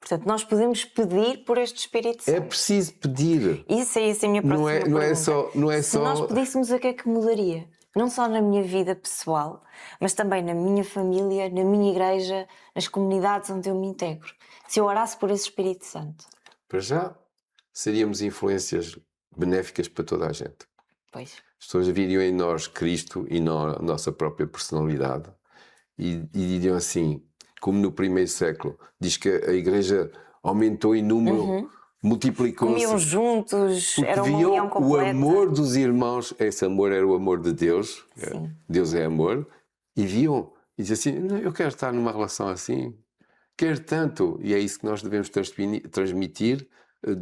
Portanto, nós podemos pedir por este Espírito Santo. É preciso pedir. Isso é a minha próxima pergunta. Não é Se só... nós pedíssemos, o que é que mudaria? Não só na minha vida pessoal, mas também na minha família, na minha igreja, nas comunidades onde eu me integro. Se eu orasse por esse Espírito Santo. Para já, seríamos influências benéficas para toda a gente. Pois. As pessoas viriam em nós Cristo e a nossa própria personalidade e diriam assim, como no primeiro século, diz que a igreja aumentou em número multiplicou-se. Comiam juntos, Porque era uma viam união o completa. amor dos irmãos, esse amor era o amor de Deus, Sim. Deus é amor, e viam, e diziam assim, "Não, eu quero estar numa relação assim, quero tanto", e é isso que nós devemos transmitir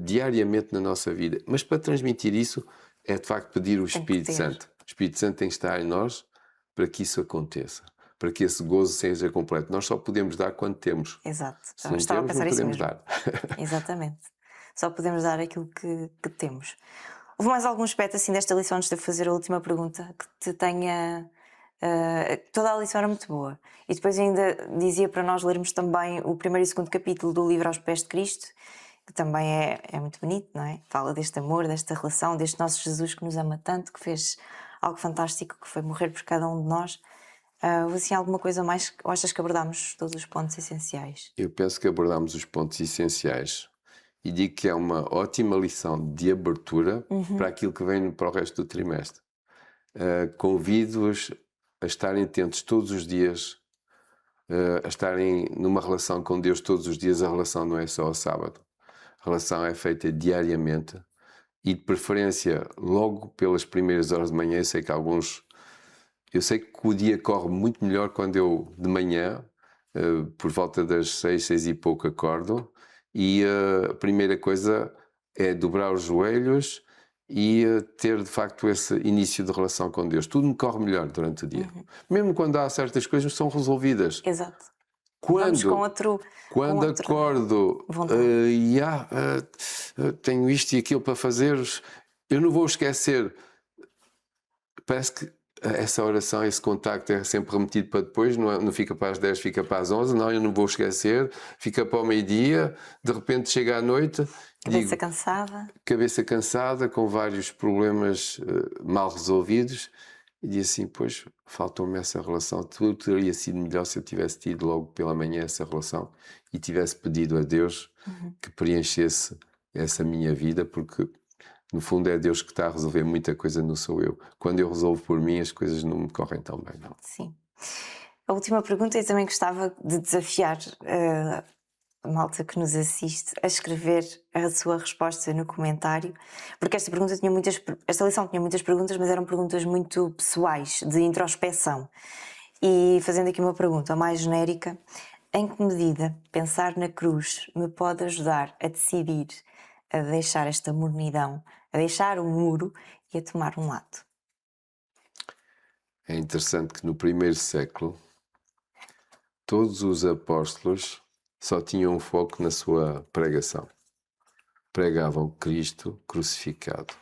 diariamente na nossa vida. Mas para transmitir isso, é de facto pedir o Tem que Espírito ter. Santo. O Espírito Santo tem que estar em nós para que isso aconteça, para que esse gozo seja completo. Nós só podemos dar quando temos. Exato. Se não Estava a temos, não pensar isso podemos mesmo. dar. Exatamente. Só podemos dar aquilo que temos. Houve mais algum aspecto assim desta lição, antes de eu fazer a última pergunta, que te tenha. Toda a lição era muito boa. E depois ainda dizia para nós lermos também o primeiro e segundo capítulo do livro Aos Pés de Cristo, que também é muito bonito, não é? Fala deste amor, desta relação, deste nosso Jesus que nos ama tanto, que fez algo fantástico, que foi morrer por cada um de nós. Houve assim alguma coisa mais, ou achas que abordámos todos os pontos essenciais? Eu penso que abordámos os pontos essenciais e digo que é uma ótima lição de abertura para aquilo que vem para o resto do trimestre. Convido-os a estarem atentos todos os dias, a estarem numa relação com Deus todos os dias. A relação não é só ao sábado. A relação é feita diariamente e de preferência logo pelas primeiras horas de manhã. Eu sei que o dia corre muito melhor quando eu de manhã, por volta das 6 e pouco acordo, e a primeira coisa é dobrar os joelhos e ter de facto esse início de relação com Deus. Tudo me corre melhor durante o dia. Mesmo quando há certas coisas que são resolvidas. Exato. Vamos com Quando outra acordo vontade. tenho isto e aquilo para fazer, eu não vou esquecer. Parece que essa oração, esse contacto é sempre remetido para depois, não fica para as 10, fica para as 11. Não, eu não vou esquecer, fica para o meio-dia, de repente chega à noite, cabeça cansada, com vários problemas mal resolvidos, e digo assim, pois, faltou-me essa relação. Tudo teria sido melhor se eu tivesse tido logo pela manhã essa relação e tivesse pedido a Deus que preenchesse essa minha vida, porque no fundo é Deus que está a resolver muita coisa, não sou eu. Quando eu resolvo por mim, as coisas não me correm tão bem, não. Sim. A última pergunta, eu também gostava de desafiar a malta que nos assiste a escrever a sua resposta no comentário, porque esta lição tinha muitas perguntas, mas eram perguntas muito pessoais, de introspeção. E fazendo aqui uma pergunta mais genérica, em que medida pensar na cruz me pode ajudar a decidir, a deixar esta mornidão, a deixar o muro e a tomar um lado? É interessante que no primeiro século todos os apóstolos só tinham um foco na sua pregação. Pregavam Cristo crucificado.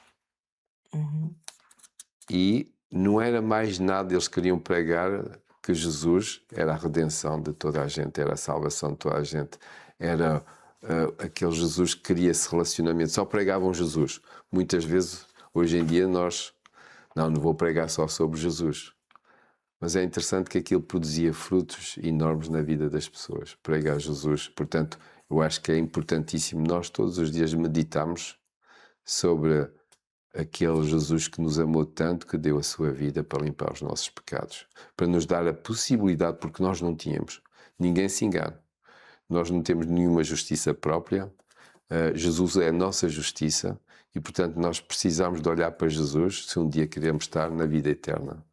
E não era mais nada, eles queriam pregar que Jesus era a redenção de toda a gente, era a salvação de toda a gente, era aquele Jesus que queria esse relacionamento. Só pregavam Jesus. Muitas vezes, hoje em dia, nós não vou pregar só sobre Jesus. Mas é interessante que aquilo produzia frutos enormes na vida das pessoas. Pregar Jesus. Portanto, eu acho que é importantíssimo nós todos os dias meditarmos sobre aquele Jesus que nos amou tanto, que deu a sua vida para limpar os nossos pecados, para nos dar a possibilidade, porque nós não tínhamos. Ninguém se engane. Nós não temos nenhuma justiça própria. Jesus é a nossa justiça e, portanto, nós precisamos de olhar para Jesus se um dia queremos estar na vida eterna,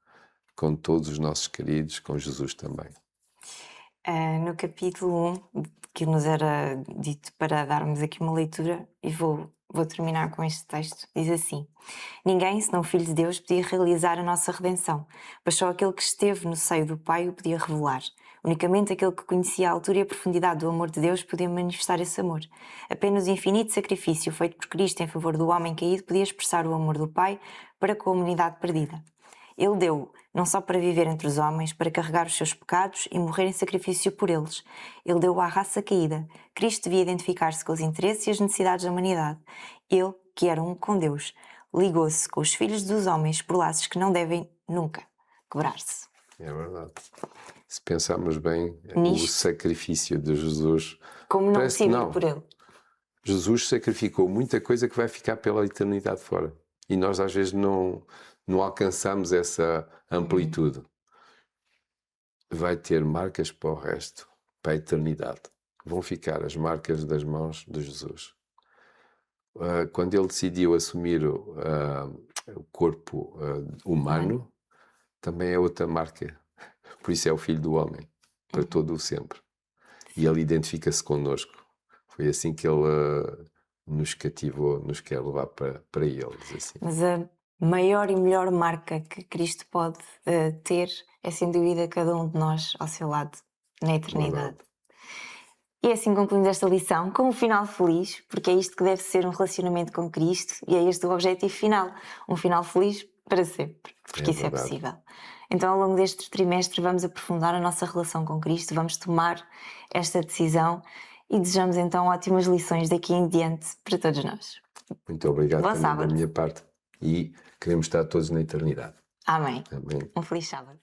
com todos os nossos queridos, com Jesus também. No capítulo 1, que nos era dito para darmos aqui uma leitura, e vou terminar com este texto, diz assim: ninguém, senão o Filho de Deus, podia realizar a nossa redenção, pois só aquele que esteve no seio do Pai o podia revelar. Unicamente aquele que conhecia a altura e a profundidade do amor de Deus podia manifestar esse amor. Apenas o infinito sacrifício feito por Cristo em favor do homem caído podia expressar o amor do Pai para com a humanidade perdida. Ele deu, não só para viver entre os homens, para carregar os seus pecados e morrer em sacrifício por eles. Ele deu à raça caída. Cristo devia identificar-se com os interesses e as necessidades da humanidade. Ele, que era um com Deus, ligou-se com os filhos dos homens por laços que não devem nunca quebrar-se. É verdade. Se pensarmos bem, Nisto, o sacrifício de Jesus... como não decidir por ele. Jesus sacrificou muita coisa que vai ficar pela eternidade fora. E nós às vezes não alcançamos essa amplitude. Vai ter marcas para o resto, para a eternidade. Vão ficar as marcas das mãos de Jesus. quando ele decidiu assumir o corpo humano, também é outra marca. Por isso é o Filho do Homem, para todo o sempre. E ele identifica-se connosco. Foi assim que ele nos cativou, nos quer levar para ele. Assim. Mas a maior e melhor marca que Cristo pode ter é, sem dúvida, cada um de nós ao seu lado, na eternidade. Verdade. E assim concluímos esta lição com um final feliz, porque é isto que deve ser um relacionamento com Cristo e é este o objetivo final, um final feliz para sempre, porque isso é verdade. possível. Então, ao longo deste trimestre, vamos aprofundar a nossa relação com Cristo, vamos tomar esta decisão e desejamos então ótimas lições daqui em diante para todos nós. Muito obrigado Bom também sábado. da minha parte. E queremos estar todos na eternidade. Amém. Amém. Um feliz sábado.